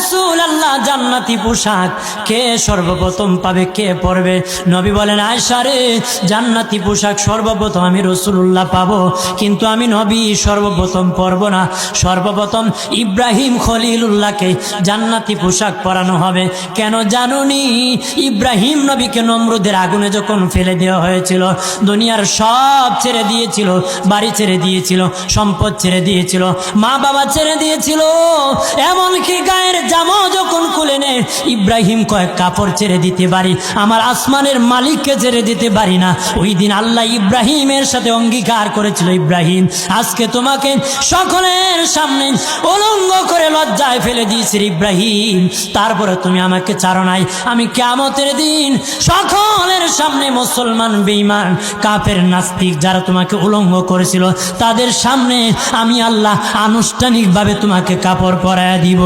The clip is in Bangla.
রাসূলুল্লাহ, জান্নাতি পোশাক কে সর্বপ্রথম পাবে, কে পরবে? নবী বলেন, আয়েশা রে, জান্নাতি পোশাক সর্বপ্রথম আমি রাসূলুল্লাহ পাবো, কিন্তু আমি নবী সর্বপ্রথম পরব না। সর্বপ্রথম ইব্রাহিম খলিলুল্লাহকে জান্নাতি পোশাক পরানো হবে। কেন জানুনি? ইব্রাহিম নবীকে নমরুদের আগুনে যখন ফেলে দেওয়া হয়েছিল, দুনিয়ার সব ছেড়ে দিয়েছিল, বাড়ি ছেড়ে দিয়েছিল, সম্পদ ছেড়ে দিয়েছিল, মা বাবা ছেড়ে দিয়েছিল, এমনকি গায়ের জামা যখন খুলে নেয়, ইব্রাহিম কয়েক কাপড় ছেড়ে দিতে পারি, আমার আসমানের মালিককে ছেড়ে দিতে পারি না। ওই দিন আল্লাহ ইব্রাহিমের সাথে অঙ্গীকার করেছিল, ইব্রাহিম আজকে তোমাকে সকলের সামনে উলঙ্গ করে লজ্জায় ফেলে দিয়েছি ইব্রাহিম, তারপরে তুমি আমাকে ছাড়ো নাই। আমি কিয়ামতের দিন সকলের সামনে মুসলমান, বেঈমান, কাফের, নাস্তিক যারা তোমাকে উলঙ্গ করেছিল, তাদের সামনে আমি আল্লাহ আনুষ্ঠানিকভাবে তোমাকে কাপড় পরায়া দিব।